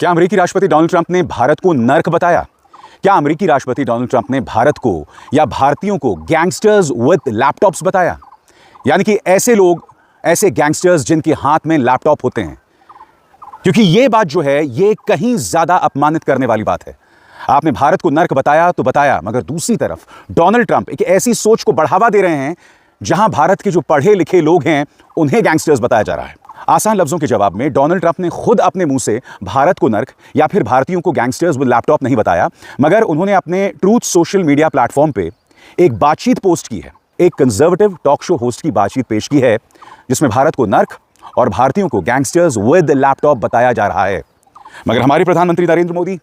क्या अमेरिकी राष्ट्रपति डोनाल्ड ट्रंप ने भारत को नर्क बताया? क्या अमेरिकी राष्ट्रपति डोनाल्ड ट्रंप ने भारत को या भारतीयों को गैंगस्टर्स विद लैपटॉप्स बताया? यानी कि ऐसे लोग, ऐसे गैंगस्टर्स जिनके हाथ में लैपटॉप होते हैं। क्योंकि यह बात जो है, यह कहीं ज्यादा अपमानित करने वाली बात है। आपने भारत को नर्क बताया तो बताया, मगर दूसरी तरफ डोनाल्ड ट्रंप एक ऐसी सोच को बढ़ावा दे रहे हैं जहां भारत के जो पढ़े लिखे लोग हैं उन्हें गैंगस्टर्स बताया जा रहा है। आसान लफ्जों के जवाब में डोनाल्ड ट्रंप ने खुद अपने मुंह से भारत को नर्क या फिर भारतीयों को गैंगस्टर्स विद लैपटॉप नहीं बताया, मगर उन्होंने अपने ट्रूथ सोशल मीडिया प्लेटफॉर्म पे एक बातचीत पोस्ट की है। एक कंजर्वेटिव टॉक शो होस्ट की बातचीत पेश की है जिसमें भारत को नर्क और भारतीयों को गैंगस्टर्स विद लैपटॉप बताया जा रहा है। मगर हमारे प्रधानमंत्री नरेंद्र मोदी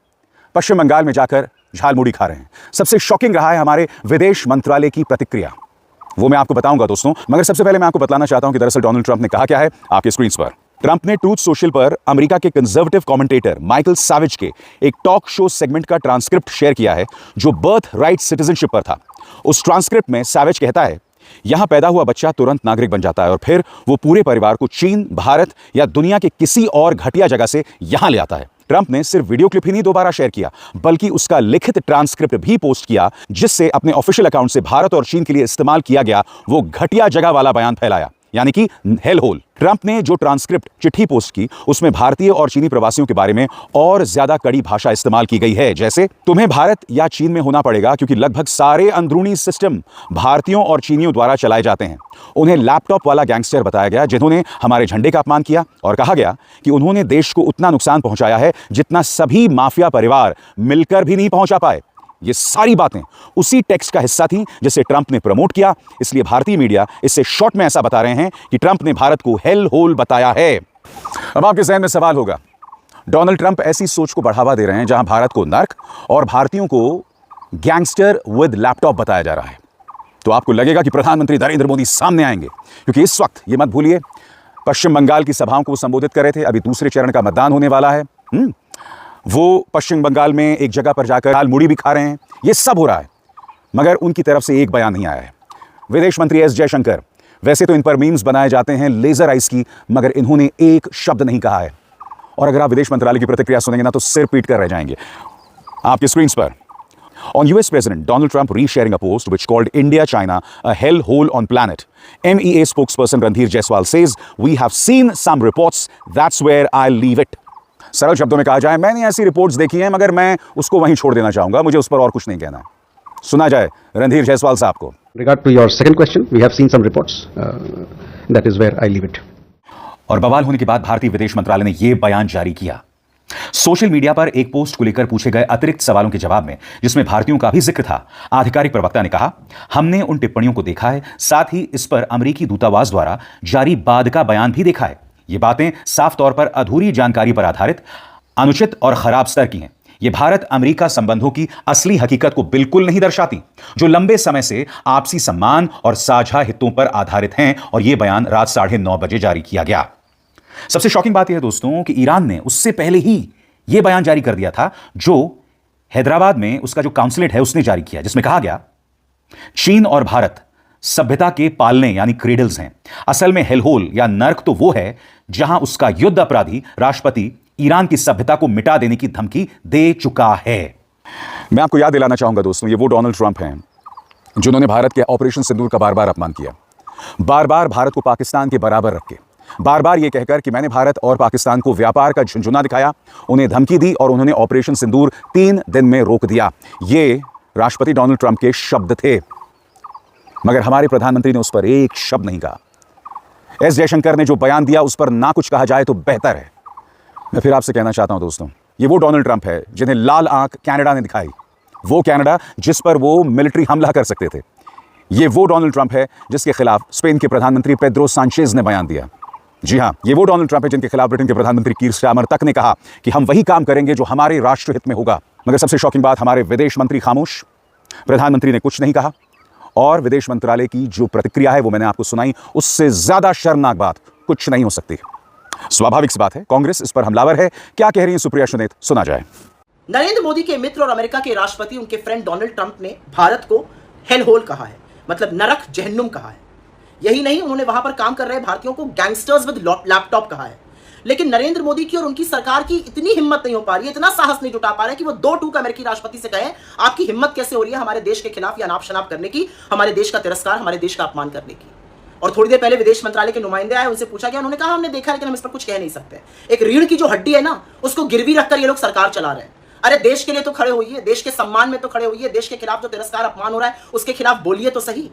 पश्चिम बंगाल में जाकर झालमुड़ी खा रहे हैं। सबसे शॉकिंग रहा है हमारे विदेश मंत्रालय की प्रतिक्रिया, वो मैं आपको बताऊंगा दोस्तों। मगर सबसे पहले मैं आपको बतलाना चाहता हूं कि दरअसल डोनाल्ड ट्रंप ने कहा क्या है आपके स्क्रीन पर। ट्रंप ने ट्रूथ सोशल पर अमेरिका के कंजर्वेटिव कमेंटेटर माइकल सैवेज के एक टॉक शो सेगमेंट का ट्रांसक्रिप्ट शेयर किया है जो बर्थ राइट सिटीजनशिप पर था। उस ट्रांसक्रिप्ट में सैवेज कहता है, यहां पैदा हुआ बच्चा तुरंत नागरिक बन जाता है और फिर वो पूरे परिवार को चीन, भारत या दुनिया के किसी और घटिया जगह से यहां ले आता है। ट्रंप ने सिर्फ वीडियो क्लिप ही नहीं दोबारा शेयर किया, बल्कि उसका लिखित ट्रांसक्रिप्ट भी पोस्ट किया जिससे अपने ऑफिशियल अकाउंट से भारत और चीन के लिए इस्तेमाल किया गया वो घटिया जगह वाला बयान फैलाया, यानी कि हेल होल। ट्रंप ने जो ट्रांसक्रिप्ट चिट्ठी पोस्ट की उसमें भारतीय और चीनी प्रवासियों के बारे में और ज्यादा कड़ी भाषा इस्तेमाल की गई है, जैसे तुम्हें भारत या चीन में होना पड़ेगा क्योंकि लगभग सारे अंदरूनी सिस्टम भारतीयों और चीनियों द्वारा चलाए जाते हैं। उन्हें लैपटॉप वाला गैंगस्टर बताया गया जिन्होंने हमारे झंडे का अपमान किया और कहा गया कि उन्होंने देश को उतना नुकसान पहुंचाया है जितना सभी माफिया परिवार मिलकर भी नहीं पहुंचा पाए। ये सारी बातें उसी टेक्स्ट का हिस्सा थी जिसे ट्रंप ने प्रमोट किया, इसलिए भारतीय मीडिया इससे शॉर्ट में ऐसा बता रहे हैं कि ट्रंप ने भारत को हेल होल बताया है। अब आपके जहन में सवाल होगा, डोनाल्ड ट्रंप ऐसी सोच को बढ़ावा दे रहे हैं जहां भारत को नर्क और भारतीयों को गैंगस्टर विद लैपटॉप बताया जा रहा है, तो आपको लगेगा कि प्रधानमंत्री नरेंद्र मोदी सामने आएंगे, क्योंकि इस वक्त ये मत भूलिए पश्चिम बंगाल की सभाओं को संबोधित कर रहे थे। अभी दूसरे चरण का मतदान होने वाला है। वो पश्चिम बंगाल में एक जगह पर जाकर झालमुड़ी भी खा रहे हैं। ये सब हो रहा है, मगर उनकी तरफ से एक बयान नहीं आया है। विदेश मंत्री एस जयशंकर, वैसे तो इन पर मीम्स बनाए जाते हैं लेजर आइस की, मगर इन्होंने एक शब्द नहीं कहा है। और अगर आप विदेश मंत्रालय की प्रतिक्रिया सुनेंगे ना तो सिर पीट कर रह जाएंगे। आपके स्क्रीन पर On US President Donald Trump resharing a post which called India China a hell hole on planet, MEA spokesperson Randhir Jaiswal says, "We have seen some reports. That's where I'll leave it." सरल शब्दों में कहा जाए, मैंने ऐसी reports देखी हैं मगर मैं उसको वहीं छोड़ देना चाहूंगा, मुझे उस पर और कुछ नहीं कहना है। सुना जाए रणधीर जायसवाल साहब को। Regard to your second question, we have seen some reports. That is where I leave it. और बवाल होने के बाद भारतीय विदेश मंत्रालय ने यह बयान जारी किया। सोशल मीडिया पर एक पोस्ट को लेकर पूछे गए अतिरिक्त सवालों के जवाब में, जिसमें भारतीयों का भी जिक्र था, आधिकारिक प्रवक्ता ने कहा, हमने उन टिप्पणियों को देखा है, साथ ही इस पर अमेरिकी दूतावास द्वारा जारी बाद का बयान भी देखा है। ये बातें साफ तौर पर अधूरी जानकारी पर आधारित, अनुचित और खराब स्तर की हैं। ये भारत अमेरिका संबंधों की असली हकीकत को बिल्कुल नहीं दर्शाती, जो लंबे समय से आपसी सम्मान और साझा हितों पर आधारित हैं। और यह बयान रात 9:30 बजे जारी किया गया। सबसे शॉकिंग बात यह है दोस्तों कि ईरान ने उससे पहले ही यह बयान जारी कर दिया था, जो हैदराबाद में उसका जो काउंसलेट है उसने जारी किया, जिसमें कहा गया, चीन और भारत सभ्यता के पालने यानी क्रेडल्स हैं। असल में हेलहोल या नर्क तो वो है जहां उसका युद्ध अपराधी राष्ट्रपति ईरान की सभ्यता को मिटा देने की धमकी दे चुका है। मैं आपको याद दिलाना चाहूंगा दोस्तों, ये वो डोनाल्ड ट्रंप हैं जिन्होंने भारत के ऑपरेशन सिंदूर का बार बार अपमान किया, बार बार भारत को पाकिस्तान के बराबर रख के, बार बार यह कहकर कि मैंने भारत और पाकिस्तान को व्यापार का झुंझुना दिखाया, उन्हें धमकी दी और उन्होंने ऑपरेशन सिंदूर 3 दिन में रोक दिया। ये राष्ट्रपति डोनाल्ड ट्रंप के शब्द थे, मगर हमारे प्रधानमंत्री ने उस पर एक शब्द नहीं कहा। एस जयशंकर ने जो बयान दिया उस पर ना कुछ कहा जाए तो बेहतर है। मैं फिर आपसे कहना चाहता हूं दोस्तों, ये वो डोनाल्ड ट्रंप है जिन्हें लाल आंख कनाडा ने दिखाई, वो कनाडा जिस पर वो मिलिट्री हमला कर सकते थे। ये वो डोनाल्ड ट्रंप है जिसके खिलाफ स्पेन के प्रधानमंत्री पेड्रो सांचेज ने बयान दिया। जी हां, ये वो डोनाल्ड ट्रंप है जिनके खिलाफ ब्रिटेन के प्रधानमंत्री कीर स्टारमर तक ने कहा कि हम वही काम करेंगे जो हमारे राष्ट्रहित में होगा। मगर सबसे शॉकिंग बात, हमारे विदेश मंत्री खामोश, प्रधानमंत्री ने कुछ नहीं कहा। और विदेश मंत्रालय की जो प्रतिक्रिया है वो मैंने आपको सुनाई, उससे ज्यादा शर्मनाक बात कुछ नहीं हो सकती। स्वाभाविक सी बात है, कांग्रेस इस पर हमलावर है। क्या कह रही है सुप्रिया सुनेत, सुना जाए। नरेंद्र मोदी के मित्र और अमेरिका के राष्ट्रपति उनके फ्रेंड डोनाल्ड ट्रंप ने भारत को हेल होल कहा है, मतलब नरक जहन्नुम कहा है। यही नहीं, उन्होंने वहां पर काम कर रहे भारतीयों को गैंगस्टर्स विद लैपटॉप कहा है। लेकिन नरेंद्र मोदी की और उनकी सरकार की इतनी हिम्मत नहीं हो पा रही है, इतना साहस नहीं जुटा पा रहे कि वो 2-2 का अमेरिकी राष्ट्रपति से कहें आपकी हिम्मत कैसे हो रही है हमारे देश के खिलाफ या नाप शनाप करने की, हमारे देश का तिरस्कार, हमारे देश का अपमान करने की। और थोड़ी देर पहले विदेश मंत्रालय के नुमाइंदे आए, उनसे पूछा गया, उन्होंने कहा हमने देखा लेकिन हम इस पर कुछ कह नहीं सकते। एक रीढ़ की जो हड्डी है ना, उसको गिरवी रखकर ये लोग सरकार चला रहे हैं। अरे देश के लिए तो खड़े होइए, देश के सम्मान में तो खड़े होइए, देश के खिलाफ जो तिरस्कार अपमान हो रहा है उसके खिलाफ बोलिए तो सही।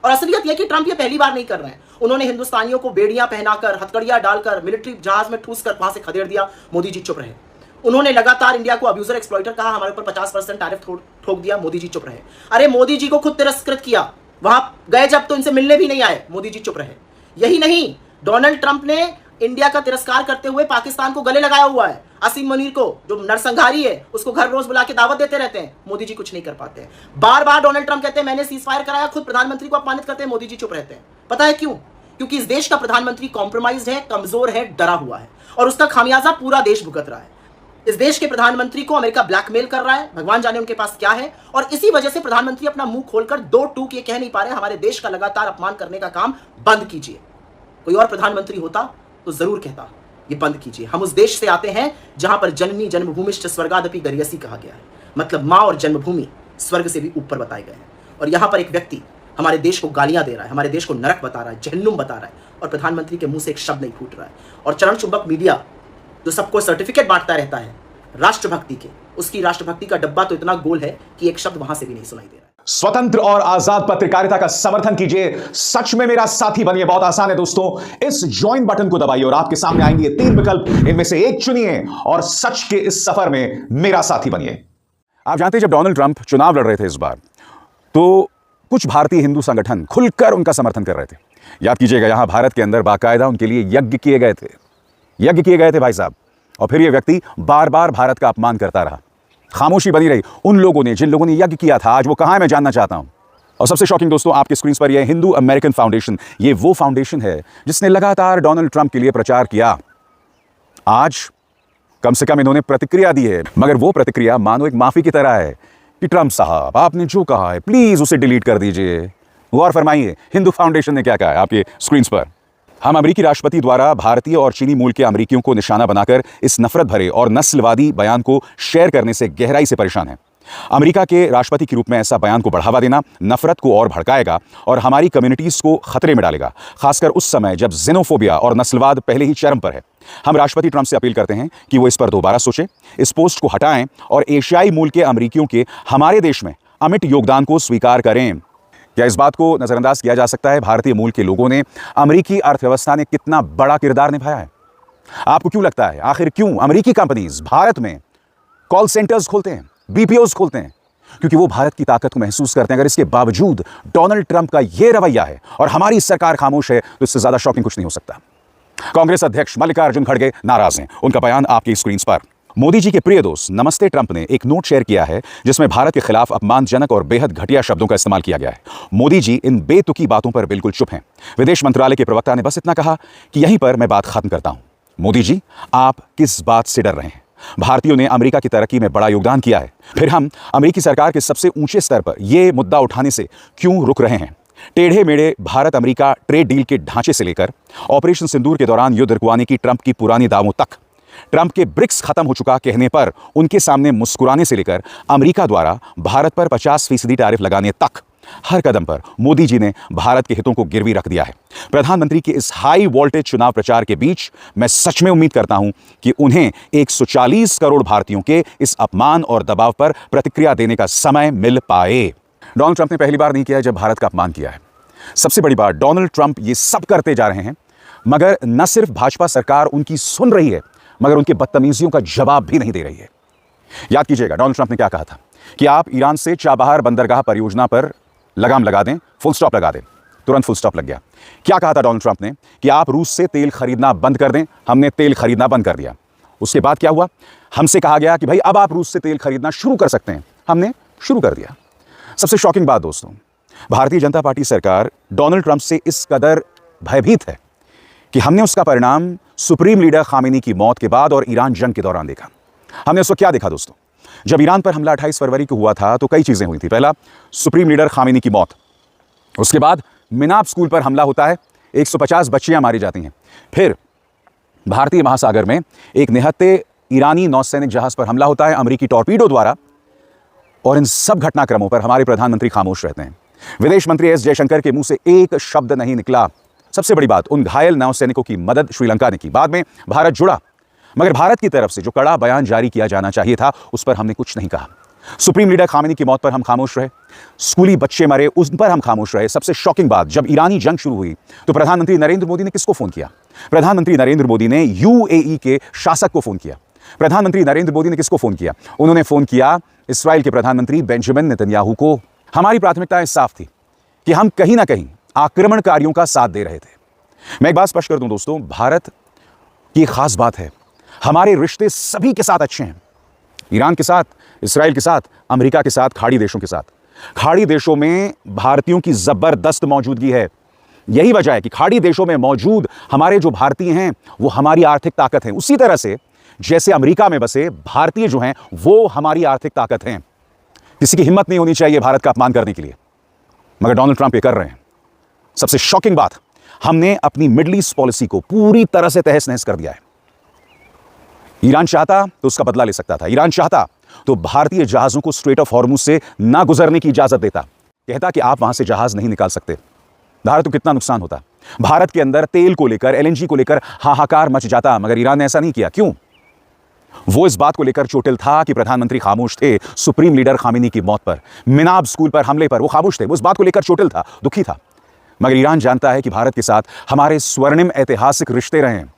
और असलियत यह कि ट्रंप ये पहली बार नहीं कर रहे हैं। उन्होंने हिंदुस्तानियों को बेड़ियां पहनाकर, हथकड़ियां डालकर, मिलिट्री जहाज में ठूस कर वहां से खदेड़ दिया, मोदी जी चुप रहे। उन्होंने लगातार इंडिया को अब्यूजर एक्सप्लॉइटर कहा, हमारे ऊपर 50% टैरिफ ठोक दिया, मोदी जी चुप रहे। अरे मोदी जी को खुद तिरस्कृत किया, वहां गए जब तो इनसे मिलने भी नहीं आए, मोदी जी चुप रहे। यही नहीं, डोनाल्ड ट्रंप ने इंडिया का तिरस्कार करते हुए पाकिस्तान को गले लगाया हुआ है। असीम मुनीर को, जो नरसंहारी है, उसको घर रोज बुला के दावत देते रहते हैं, मोदी जी कुछ नहीं कर पाते। बार बार डोनाल्ड ट्रंप कहते हैं मैंने सीज फायर कराया, खुद प्रधानमंत्री को अपमानित करते हैं, मोदी जी चुप रहते हैं। पता है क्यों? क्योंकि इस देश का प्रधानमंत्री कॉम्प्रोमाइज है, कमजोर है, डरा हुआ है, और उसका खामियाजा पूरा देश भुगत रहा है। इस देश के प्रधानमंत्री को अमेरिका ब्लैकमेल कर रहा है, भगवान जाने उनके पास क्या है, और इसी वजह से प्रधानमंत्री अपना मुंह खोलकर 2 टूक ये कह नहीं पा रहे हमारे देश का लगातार अपमान करने का काम बंद कीजिए। कोई और प्रधानमंत्री होता तो जरूर कहता ये बंद कीजिए। हम उस देश से आते हैं जहां पर जननी जन्मभूमिश्च स्वर्गादपि गरियसी कहा गया है, मतलब मां और जन्मभूमि स्वर्ग से भी ऊपर बताए गए हैं। और यहां पर एक व्यक्ति हमारे देश को गालियां दे रहा है, हमारे देश को नरक बता रहा है, जहन्नुम बता रहा है, और प्रधानमंत्री के मुंह से एक शब्द नहीं फूट रहा है। और चरण चुंबक मीडिया जो सबको सर्टिफिकेट बांटता रहता है राष्ट्रभक्ति के, उसकी राष्ट्रभक्ति का डब्बा तो इतना गोल है कि एक शब्द वहां से भी नहीं सुनाई दे रहा है। स्वतंत्र और आजाद पत्रकारिता का समर्थन कीजिए, सच में मेरा साथी बनिए। बहुत आसान है दोस्तों, इस ज्वाइन बटन को दबाइए और आपके सामने आएंगे 3 विकल्प, इनमें से एक चुनिए और सच के इस सफर में मेरा साथी बनिए। आप जानते हैं जब डोनाल्ड ट्रंप चुनाव लड़ रहे थे इस बार, तो कुछ भारतीय हिंदू संगठन खुलकर उनका समर्थन कर रहे थे। याद कीजिएगा, यहां भारत के अंदर बाकायदा उनके लिए यज्ञ किए गए थे भाई साहब। और फिर यह व्यक्ति बार बार भारत का अपमान करता रहा, खामोशी बनी रही। उन लोगों ने, जिन लोगों ने यज्ञ किया था, आज वो कहां है मैं जानना चाहता हूं। और सबसे शॉकिंग दोस्तों, आपके स्क्रीन पर यह हिंदू अमेरिकन फाउंडेशन, ये वो फाउंडेशन है जिसने लगातार डोनाल्ड ट्रंप के लिए प्रचार किया। आज कम से कम इन्होंने प्रतिक्रिया दी है, मगर वो प्रतिक्रिया मानो एक माफी की तरह है कि ट्रंप साहब आपने जो कहा है प्लीज उसे डिलीट कर दीजिए। गौर फरमाइए हिंदू फाउंडेशन ने क्या कहा है आपके स्क्रीन पर। हम अमेरिकी राष्ट्रपति द्वारा भारतीय और चीनी मूल के अमेरिकियों को निशाना बनाकर इस नफरत भरे और नस्लवादी बयान को शेयर करने से गहराई से परेशान हैं। अमेरिका के राष्ट्रपति के रूप में ऐसा बयान को बढ़ावा देना नफरत को और भड़काएगा और हमारी कम्युनिटीज को खतरे में डालेगा, खासकर उस समय जब जेनोफोबिया और नस्लवाद पहले ही चरम पर है। हम राष्ट्रपति ट्रंप से अपील करते हैं कि वो इस पर दोबारा सोचें, इस पोस्ट को हटाएं और एशियाई मूल के अमेरिकियों के हमारे देश में अमिट योगदान को स्वीकार करें। क्या इस बात को नजरअंदाज किया जा सकता है भारतीय मूल के लोगों ने अमेरिकी अर्थव्यवस्था ने कितना बड़ा किरदार निभाया है? आपको क्यों लगता है आखिर क्यों अमेरिकी कंपनीज भारत में कॉल सेंटर्स खोलते हैं, बीपीओज खोलते हैं? क्योंकि वो भारत की ताकत को महसूस करते हैं। अगर इसके बावजूद डोनाल्ड ट्रंप का यह रवैया है और हमारी सरकार खामोश है, तो इससे ज्यादा शॉकिंग कुछ नहीं हो सकता। कांग्रेस अध्यक्ष मल्लिकार्जुन खड़गे नाराज हैं, उनका बयान आपकी स्क्रीन पर। मोदी जी के प्रिय दोस्त नमस्ते ट्रंप ने एक नोट शेयर किया है जिसमें भारत के खिलाफ अपमानजनक और बेहद घटिया शब्दों का इस्तेमाल किया गया है। मोदी जी इन बेतुकी बातों पर बिल्कुल चुप हैं। विदेश मंत्रालय के प्रवक्ता ने बस इतना कहा कि यहीं पर मैं बात खत्म करता हूं। मोदी जी, आप किस बात से डर रहे हैं? भारतीयों ने अमेरिका की तरक्की में बड़ा योगदान किया है, फिर हम अमेरिकी सरकार के सबसे ऊंचे स्तर पर यह मुद्दा उठाने से क्यों रुक रहे हैं? टेढ़े मेढ़े भारत अमेरिका ट्रेड डील के ढांचे से लेकर ऑपरेशन सिंदूर के दौरान युद्ध रुकवाने की ट्रंप की पुरानी दावों तक, ट्रंप के ब्रिक्स खत्म हो चुका कहने पर उनके सामने मुस्कुराने से लेकर अमेरिका द्वारा भारत पर 50% टैरिफ लगाने तक, हर कदम पर मोदी जी ने भारत के हितों को गिरवी रख दिया है। प्रधानमंत्री के इस हाई वोल्टेज चुनाव प्रचार के बीच मैं सच में उम्मीद करता हूं कि उन्हें 140 करोड़ भारतीयों के इस अपमान और दबाव पर प्रतिक्रिया देने का समय मिल पाए। डोनाल्ड ट्रंप ने पहली बार नहीं किया जब भारत का अपमान किया है। सबसे बड़ी बात, डोनाल्ड ट्रंप ये सब करते जा रहे हैं, मगर न सिर्फ भाजपा सरकार उनकी सुन रही है, मगर उनके बदतमीजियों का जवाब भी नहीं दे रही है। याद कीजिएगा डोनाल्ड ट्रंप ने क्या कहा था कि आप ईरान से चाबहार बंदरगाह परियोजना पर लगाम लगा दें, फुल स्टॉप लगा दें। तुरंत फुल स्टॉप लग गया। क्या कहा था डोनाल्ड ट्रंप ने कि आप रूस से तेल खरीदना बंद कर दें। हमने तेल खरीदना बंद कर दिया। उसके बाद क्या हुआ? हमसे कहा गया कि भाई अब आप रूस से तेल खरीदना शुरू कर सकते हैं। हमने शुरू कर दिया। सबसे शॉकिंग बात दोस्तों, भारतीय जनता पार्टी सरकार डोनाल्ड ट्रंप से इस कदर भयभीत है कि हमने उसका परिणाम सुप्रीम लीडर खामेनी की मौत के बाद और ईरान जंग के दौरान देखा। हमने उसको क्या देखा दोस्तों? जब ईरान पर हमला 28 फरवरी को हुआ था तो कई चीजें हुई थी। पहला, सुप्रीम लीडर खामेनी की मौत। उसके बाद मिनाब स्कूल पर हमला होता है, 150 बच्चियां मारी जाती हैं। फिर भारतीय महासागर में एक निहत्थे ईरानी नौसैनिक जहाज पर हमला होता है अमेरिकी टॉर्पीडो द्वारा, और इन सब घटनाक्रमों पर हमारे प्रधानमंत्री खामोश रहते हैं। विदेश मंत्री एस जयशंकर के मुंह से एक शब्द नहीं निकला। सबसे बड़ी बात, उन घायल नौसैनिकों की मदद श्रीलंका ने की। बाद में भारत जुड़ा, मगर भारत की तरफ से जो कड़ा बयान जारी किया जाना चाहिए था उस पर हमने कुछ नहीं कहा। सुप्रीम लीडर खामेनी की मौत पर हम खामोश रहे, स्कूली बच्चे मरे उस पर हम खामोश रहे। सबसे शॉकिंग बात, जब ईरानी जंग शुरू हुई तो प्रधानमंत्री नरेंद्र मोदी ने किसको फोन किया? प्रधानमंत्री नरेंद्र मोदी ने यूएई के शासक को फोन किया। प्रधानमंत्री नरेंद्र मोदी ने किसको फोन किया? उन्होंने फोन किया इस्राएल के प्रधानमंत्री बेंजामिन नेतन्याहू को। हमारी प्राथमिकताएं साफ थी कि हम कहीं ना कहीं आक्रमणकारियों का साथ दे रहे थे। मैं एक बात स्पष्ट कर दूं दोस्तों, भारत की खास बात है, हमारे रिश्ते सभी के साथ अच्छे हैं। ईरान के साथ, इस्राएल के साथ, अमेरिका के साथ, खाड़ी देशों के साथ। खाड़ी देशों में भारतीयों की जबरदस्त मौजूदगी है। यही वजह है कि खाड़ी देशों में मौजूद हमारे जो भारतीय हैं वो हमारी आर्थिक ताकत है। उसी तरह से जैसे अमेरिका में बसे भारतीय जो हैं वो हमारी आर्थिक ताकत हैं। किसी की हिम्मत नहीं होनी चाहिए भारत का अपमान करने के लिए, मगर डोनाल्ड ट्रंप ये कर रहे हैं। सबसे शॉकिंग बात, हमने अपनी मिडल ईस्ट पॉलिसी को पूरी तरह से तहस नहस कर दिया है। ईरान चाहता तो उसका बदला ले सकता था। ईरान चाहता तो भारतीय जहाजों को स्ट्रेट ऑफ हॉर्मुज से ना गुजरने की इजाजत देता, कहता कि आप वहां से जहाज नहीं निकाल सकते। भारत को कितना नुकसान होता। भारत के अंदर तेल को लेकर, एलएनजी को लेकर हाहाकार मच जाता, मगर ईरान ने ऐसा नहीं किया। क्यों? वो इस बात को लेकर चोटिल था कि प्रधानमंत्री खामोश थे। सुप्रीम लीडर खामेनी की मौत पर, मिनाब स्कूल पर हमले पर वो खामोश थे। वो इस बात को लेकर चोटिल था, दुखी था। मगर ईरान जानता है कि भारत के साथ हमारे स्वर्णिम ऐतिहासिक रिश्ते रहे हैं,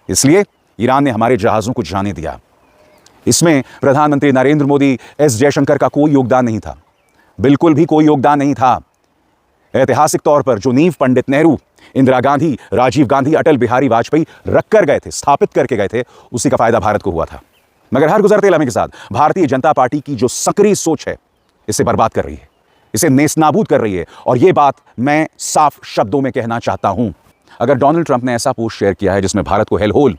इसलिए ईरान ने हमारे जहाजों को जाने दिया। इसमें प्रधानमंत्री नरेंद्र मोदी, एस जयशंकर का कोई योगदान नहीं था, बिल्कुल भी कोई योगदान नहीं था। ऐतिहासिक तौर पर जो नींव पंडित नेहरू, इंदिरा गांधी, राजीव गांधी, अटल बिहारी वाजपेयी रख कर गए थे, स्थापित करके गए थे, उसी का फायदा भारत को हुआ था। मगर हर गुजरते लम्हे के साथ भारतीय जनता पार्टी की जो सक्रिय सोच है इसे बर्बाद कर रही है, इसे नेस्तनाबूद कर रही है। और यह बात मैं साफ शब्दों में कहना चाहता हूं। अगर डोनाल्ड ट्रंप ने ऐसा पोस्ट शेयर किया है जिसमें भारत को हेलहोल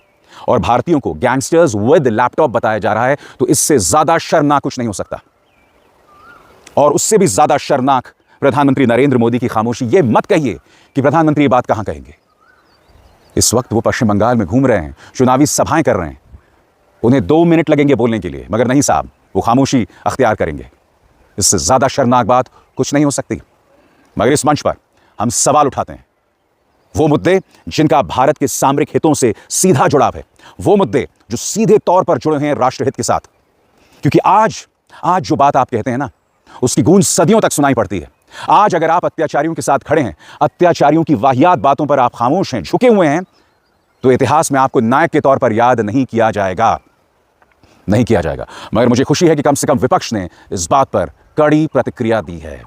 और भारतीयों को गैंगस्टर्स विद लैपटॉप बताया जा रहा है, तो इससे ज्यादा शर्मनाक कुछ नहीं हो सकता। और उससे भी ज्यादा शर्मनाक प्रधानमंत्री नरेंद्र मोदी की खामोशी। यह मत कहिए कि प्रधानमंत्री ये बात कहां कहेंगे। इस वक्त वो पश्चिम बंगाल में घूम रहे हैं, चुनावी सभाएं कर रहे हैं, उन्हें 2 मिनट लगेंगे बोलने के लिए, मगर नहीं साहब, वो खामोशी अख्तियार करेंगे। इससे ज्यादा शर्मनाक बात कुछ नहीं हो सकती। मगर इस मंच पर हम सवाल उठाते हैं, वो मुद्दे जिनका भारत के सामरिक हितों से सीधा जुड़ाव है, वो मुद्दे जो सीधे तौर पर जुड़े हैं राष्ट्रहित के साथ। क्योंकि आज जो बात आप कहते हैं ना, उसकी गूंज सदियों तक सुनाई पड़ती है। आज अगर आप अत्याचारियों के साथ खड़े हैं, अत्याचारियों की वाहियात बातों पर आप खामोश हैं, झुके हुए हैं, तो इतिहास में आपको नायक के तौर पर याद नहीं किया जाएगा, नहीं किया जाएगा। मगर मुझे खुशी है कि कम से कम विपक्ष ने इस बात पर कड़ी प्रतिक्रिया दी है।